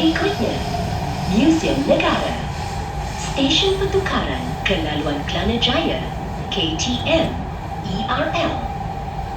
berikutnya, Museum Negara. Stesen Pertukaran Kelaluan Kelana Jaya, KTM, ERL.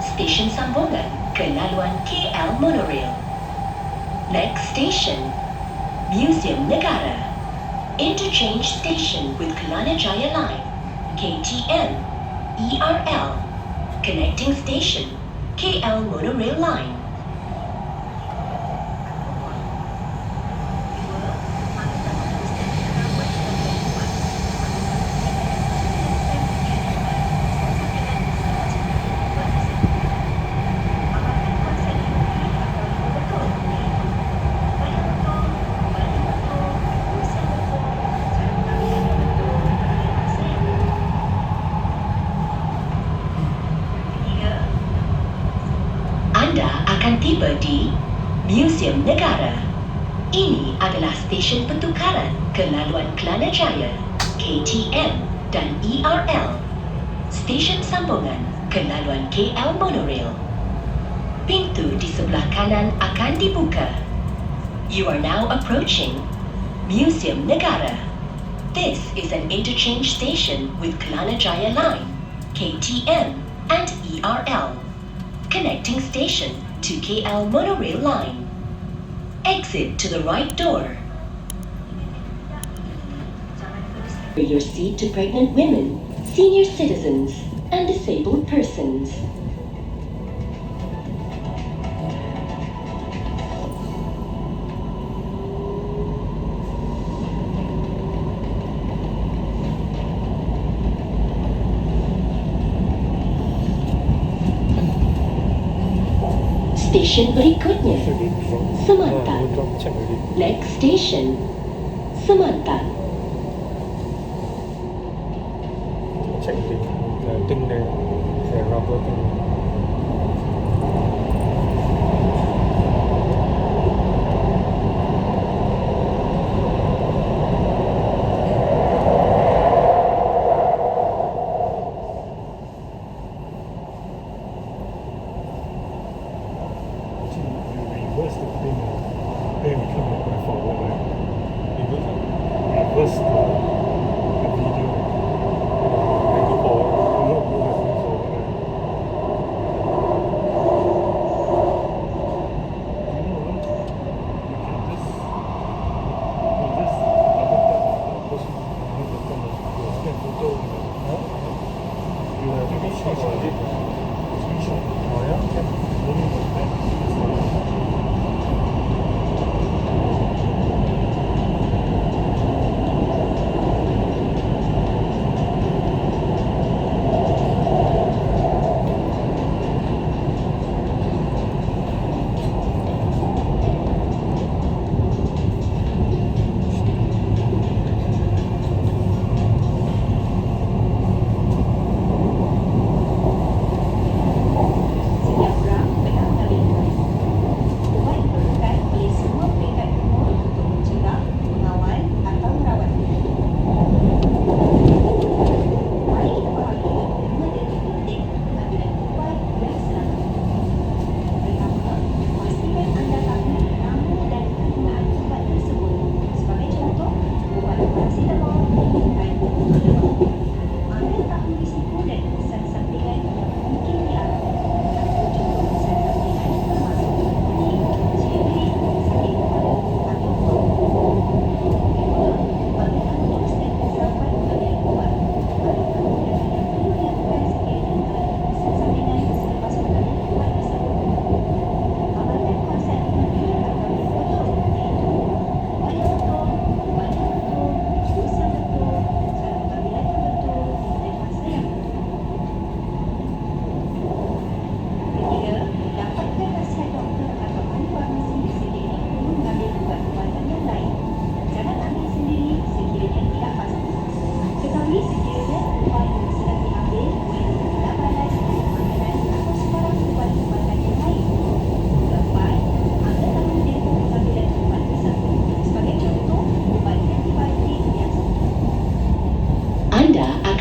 Stesen Sambungan Kelaluan KL Monorail. Next station, Museum Negara. Interchange station with Kelana Jaya Line, KTM, ERL. Connecting station, KL Monorail Line. Akan tiba di Museum Negara. Ini adalah stesen pertukaran Kelaluan Kelana Jaya, KTM dan ERL. Stesen sambungan Kelaluan KL Monorail. Pintu di sebelah kanan akan dibuka. You are now approaching Museum Negara. This is an interchange station with Kelana Jaya Line, KTM and ERL. Connecting station to KL Monorail Line. Exit to the right door. Your seat to pregnant women, senior citizens, and disabled persons. Stesen berikutnya, Semantan. Next station, Semantan. Check the thing there, the rubber thing. Reverse the thing, then we come back forward, right? Reverse the video, then go forward, not go back and forward, right? You know what? You can just double tap post on the camera, you snap photo, you have to screenshot it, screenshot. Oh yeah? Yeah. Don't need to back.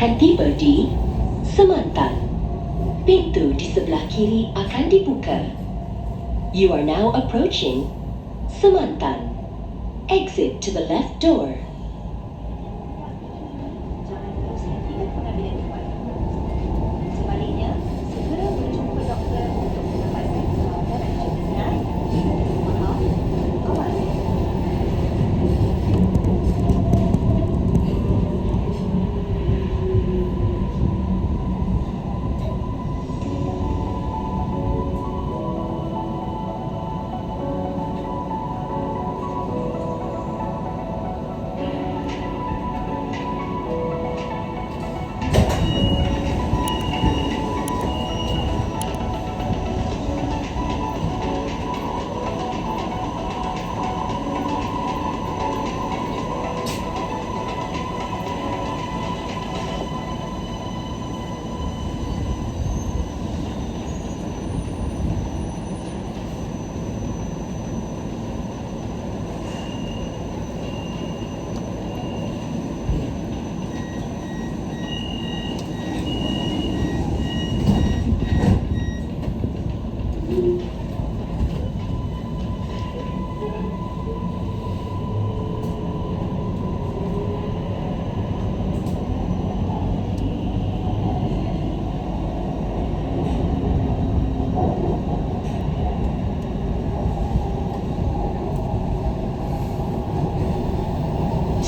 akan tiba di Semantan. Pintu di sebelah kiri akan dibuka. You are now approaching Semantan. Exit to the left door. Jangan teruskan tiket pengambilan ubat. Sebaliknya, segera berjumpa doktor untuk mendapatkan perawatan yang benar. Faham? Awal.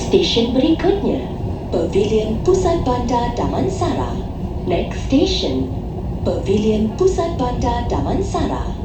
Stesen berikutnya, Pavilion Pusat Bandar Damansara. Next station, Pavilion Pusat Bandar Damansara.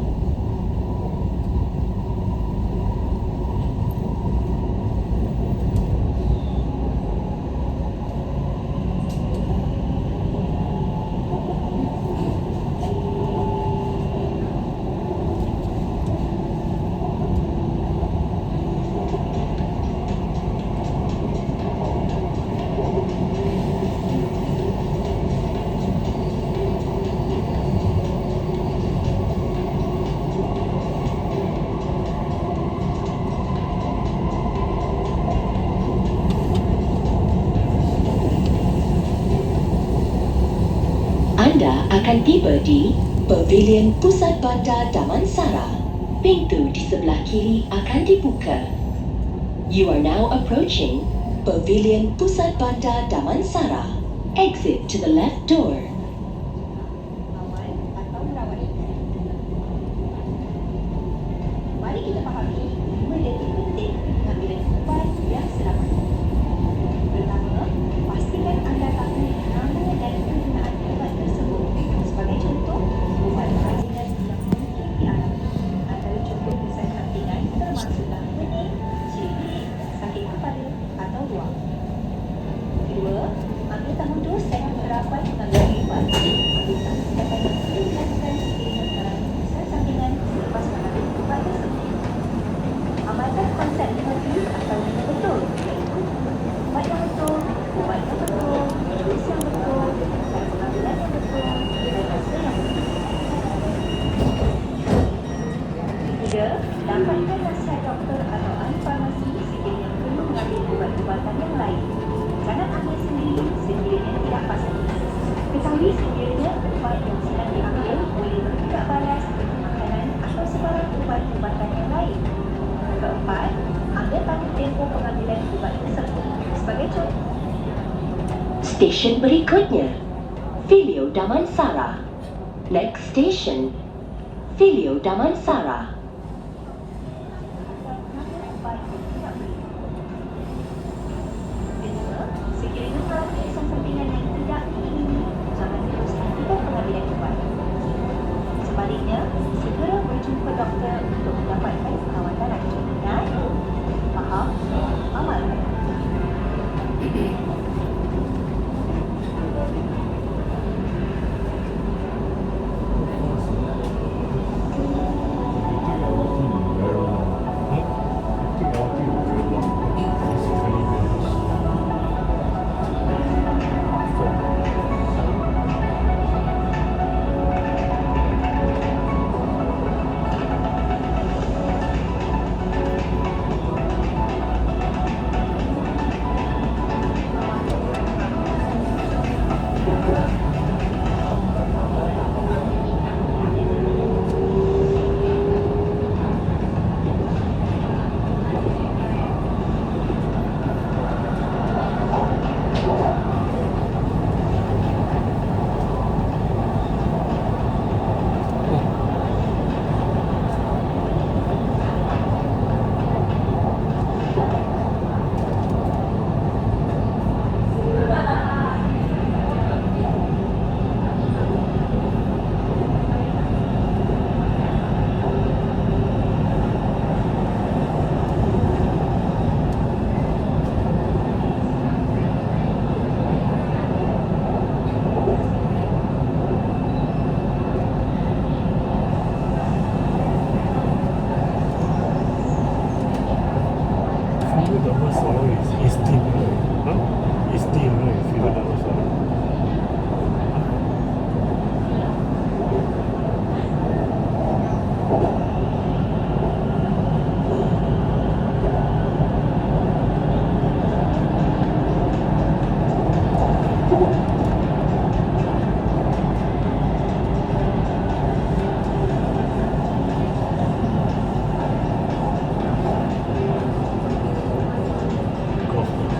Anda akan tiba di Pavilion Pusat Bandar Damansara. Pintu di sebelah kiri akan dibuka. You are now approaching Pavilion Pusat Bandar Damansara. Exit to the left door. Awal atau merawat. Mari kita fahami 5 detik penting pengambilan ubat yang selamat. Pertama, pastikan anda tahu nama dan penggunaan ubat tersebut. Sebagai contoh, ubat kerajinan yang mungkin dialami. Antara contoh kesan sampingan termasuklah pening, cirit, sakit kepala atau ruam. Kedua, ambil tahu dosen penerapan pengambilan ubat. Ambil tahu tindakan yang perlu dilakukan sekiranya mengalami kesan sampingan selepas mengambil ubat tersebut. Amalkan konsep 5P atau 5 betul, iaitu ubat yang betul, ubat yang betul, dos yang betul, cara pengambilan yang betul, dan rasa yang betul. Ketiga, dapatkan nasihat doktor atau ahli farmasi sekiranya perlu mengambil ubat-ubatan yang lain. Jangan ambil sendiri sekiranya tidak pasti. Ketahui sekiranya ubat yang sedang diambil boleh bertindak balas dengan makanan atau sebarang ubat-ubatan yang lain. Keempat, anda tahu tempoh pengambilan ubat tersebut. Sebagai contoh, Stesen berikutnya, Filio Damansara. Next station, Filio Damansara. sekiranya mengalami kesan sampingan yang tidak diingini, jangan teruskan tiket pengambilan ubat. Sebaliknya, segera berjumpa doktor untuk mendapatkan perawatan lanjut. Dan faham? Amalkan. masalah is steam, right? Is steam, right? If you ada masalah. Golf course.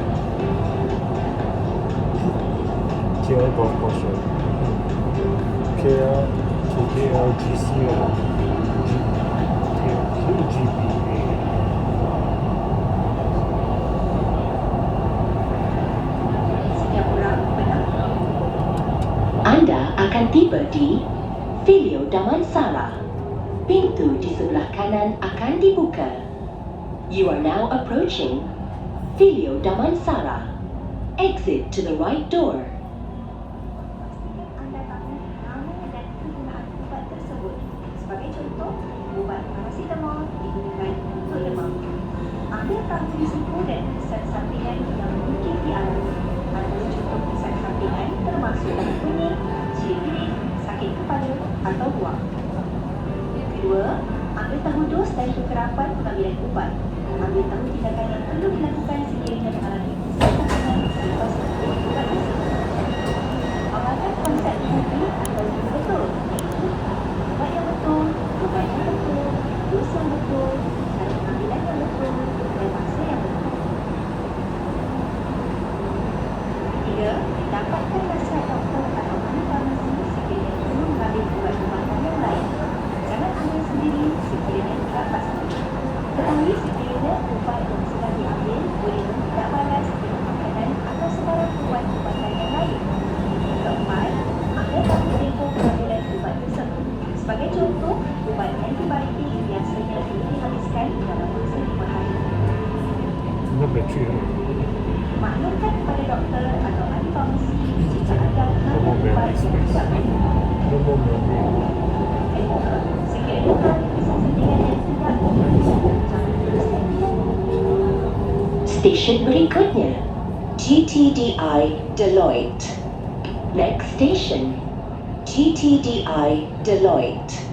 KL Golf Course, right? KL to KLGC or GBA. Setiap orang benar Anda akan tiba di Filio Damansara. Pintu di sebelah kanan akan dibuka. You are now approaching Filio Damansara. Exit to the right door. Anda tahu nama dan penggunaan ubat tersebut. Sebagai contoh, ubat paracetamol digunakan untuk demam. Anda tahu risiko dan kesan sampingan yang mungkin dialami. Antara contoh kesan sampingan termasuk penyakit, cirit, sakit kepala atau buah. Kedua, ambil tahu dos dan kekerapan pengambilan ubat. Ambil tahu tindakan yang perlu dilakukan sekiranya mengalami kesan sampingan selepas mengambil ubat tersebut. Amalkan konsep terapi atau yang betul, iaitu ubat yang betul, ubat yang betul, dos yang betul, cara pengambilan yang betul, dan masa yang betul. Ketiga, dapatkan nasihat doktor atau ahli farmasi sekiranya perlu mengambil ubat tempatan yang lain. Jangan ambil sendiri sekiranya tidak pasti. Ketahui sekiranya ubat yang sedang diambil boleh tidak balas dengan makanan atau sebarang ubat-ubatan yang lain. Keempat, anda tahu tempoh pengambilan ubat tersebut. Sebagai contoh, ubat antibiotik biasanya perlu dihabiskan dalam masa 5 hari. Tinggal bateri, right? Maklumkan kepada doktor atau ahli farmasi jika anda No more mengambil ubat memory yang space. tidak perlu. No more memory. Sekiranya mengalami kesan sampingan yang tidak perlu, jangan teruskan dia. Stesen berikutnya GTDI Deloitte. Next station GTDI Deloitte.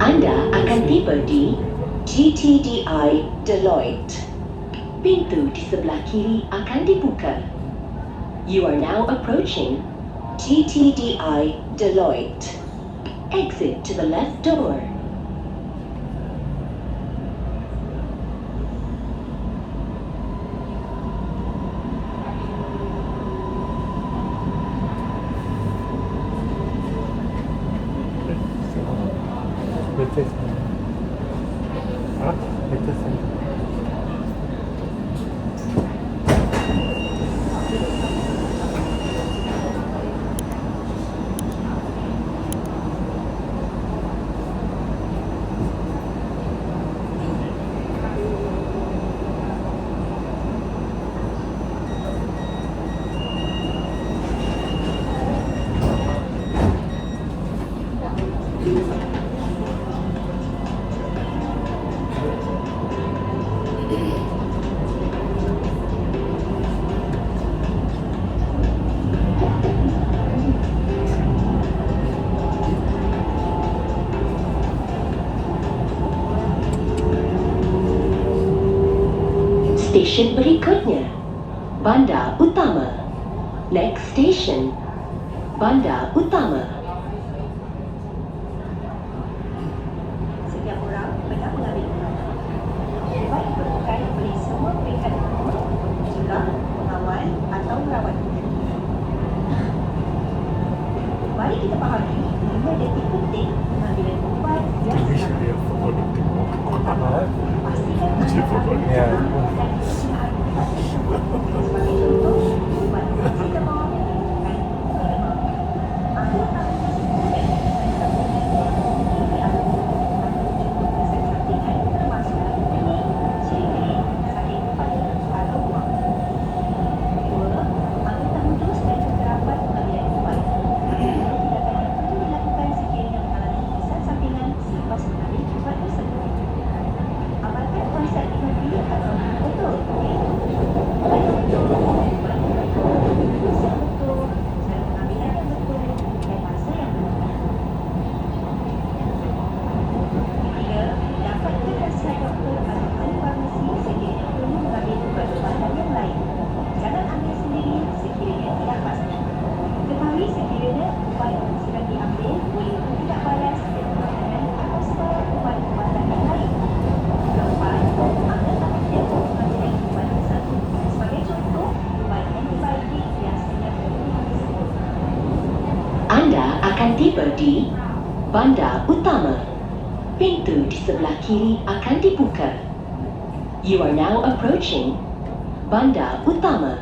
Anda akan tiba di GTDI Deloitte. Pintu di sebelah kiri akan dibuka. You are now approaching GTDI Deloitte. Exit to the left door. Latest. Hah? Latest. Stesen berikutnya Bandar Utama. Next station Bandar Utama. Setiap orang pernah mengambil ubat. Ubat diperlukan oleh semua peringkat umur kita fahami 5 detik penting pengambilan ubat yang Indonesia selamat. dia football tim. Pertama, pastikan anda Macam football. tahu Ya. nama dan penggunaan ubat tersebut. Sebagai contoh, ubat paracetamol dan Codemer. Anda tahu risiko dan kesan sampingan yang mungkin dialami atau contoh kesan sampingan termasuk penyakit, ciri-ciri, sakit kepala atau mual. Kedua, ambil tanggung dan kekerapan pengambilan ubat. Apabila tindakan yang perlu dilakukan sekiranya mengalami kesan sampingan selepas mengambil ubat tersebut. Amalkan konsep 5P atau betul, iaitu baik betul, ubat yang betul, dos yang betul, cara pengambilan yang betul, dan masa yang betul. Ketiga, dapatkan nasihat doktor atau ahli farmasi sekiranya perlu mengambil ubat-ubatan yang lain. Jangan ambil sendiri sekiranya tidak pasti. Ketahui sekiranya ubat yang sedang diambil boleh tidak balas dan makanan atau spa ubat-ubatan yang lain. Keempat, anda tanggungjawab pengambilan ubat tersebut. Sebagai contoh, ubat antibiotik biasanya perlu disebut. Anda akan tiba di bandar utama. Pintu di sebelah kiri akan dibuka. You are now approaching bandar utama.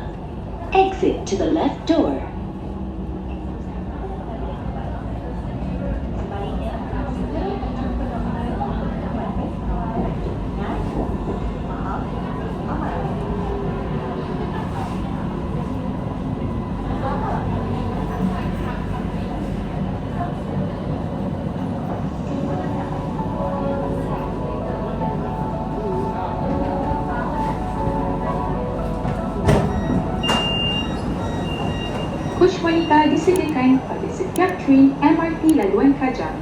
Exit to the left door. Sebaliknya, segera menjumpa doktor untuk mendapatkan perawatan. Ingat, faham, amal. Coach wanita disediakan pada setiap train MRT laluan Kajang.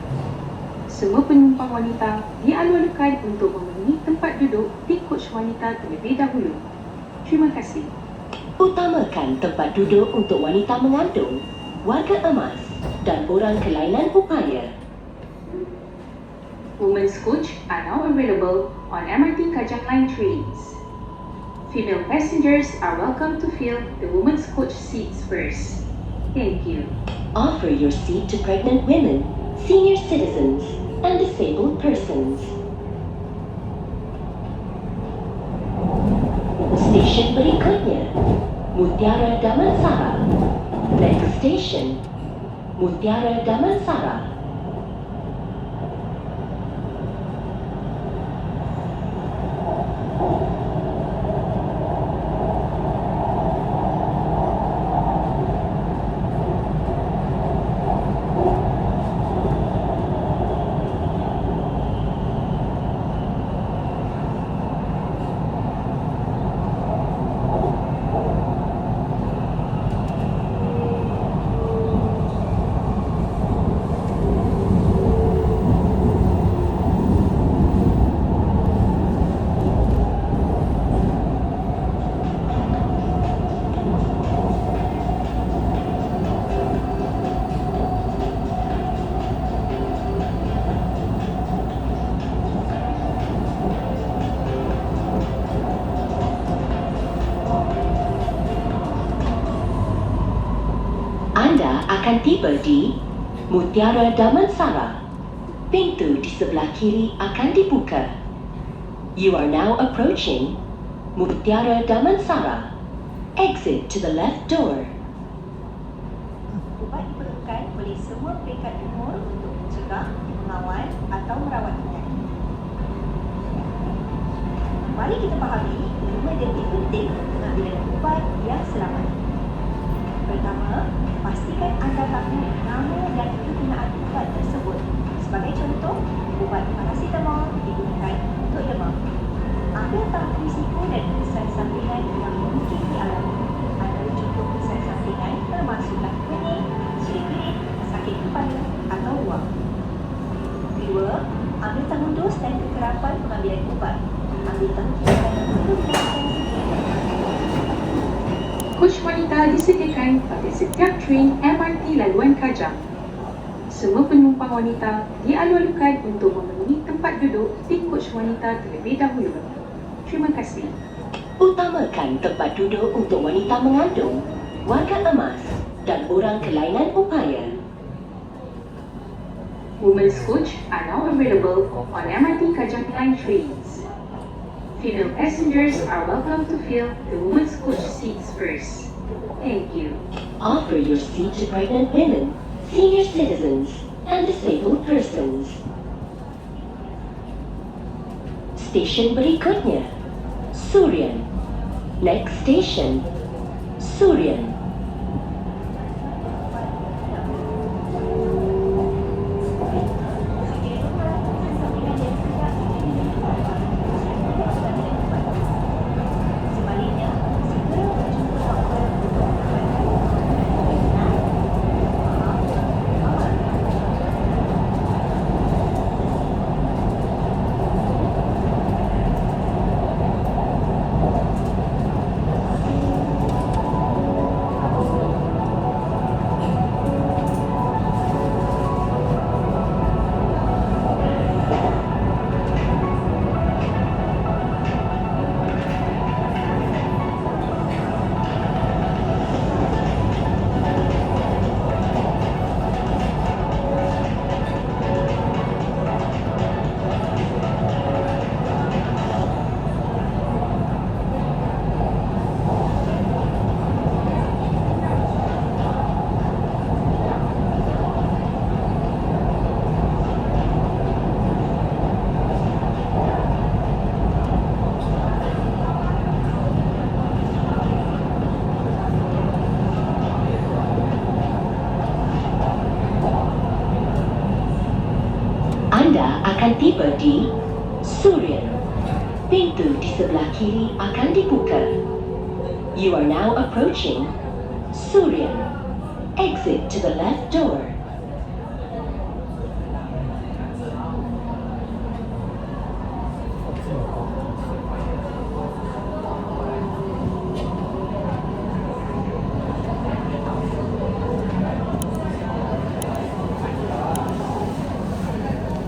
Semua penumpang wanita dialu-alukan untuk memenuhi tempat duduk di coach wanita terlebih dahulu. Terima kasih. Utamakan tempat duduk untuk wanita mengandung, warga emas dan orang kelainan upaya. Women's coach are now available on MRT Kajang Line trains. Female passengers are welcome to fill the women's coach seats first. Thank you. Offer your seat to pregnant women, senior citizens, and disabled persons. Stesen berikutnya, Mutiara Damansara. Next station, Mutiara Damansara. Anda akan tiba di Mutiara Damansara. Pintu di sebelah kiri akan dibuka. You are now approaching Mutiara Damansara. Exit to the left door. Ubat diperlukan oleh semua peringkat umur untuk mencegah, mengawal atau merawat penyakit. Mari kita fahami 5 detik penting pengambilan ubat yang selamat. Pertama, pastikan anda tahu nama dan penggunaan ubat tersebut. Sebagai contoh, ubat paracetamol digunakan untuk demam. Anda tahu risiko dan kesan sampingan yang mungkin dialami. Antara contoh kesan sampingan termasuklah penyakit, ciri-ciri, sakit kepala atau mual. Kedua, ambil tanggung dos dan kekerapan pengambilan ubat. Ambil tanggung tindakan yang perlu dilakukan sekiranya. Coach wanita disediakan pada setiap train MRT laluan Kajang. Semua penumpang wanita dialu-alukan untuk memenuhi tempat duduk di coach wanita terlebih dahulu. Terima kasih. Utamakan tempat duduk untuk wanita mengandung, warga emas dan orang kelainan upaya. Women's coach are now available on MRT Kajang Line trains. Female passengers are welcome to fill the women's coach seats first. Thank you. Offer your seat to pregnant women, senior citizens, and disabled persons. Station berikutnya, Surian. Next station, Surian. Anda akan tiba di Surian. Pintu di sebelah kiri akan dibuka. You are now approaching Surian. Exit to the left door.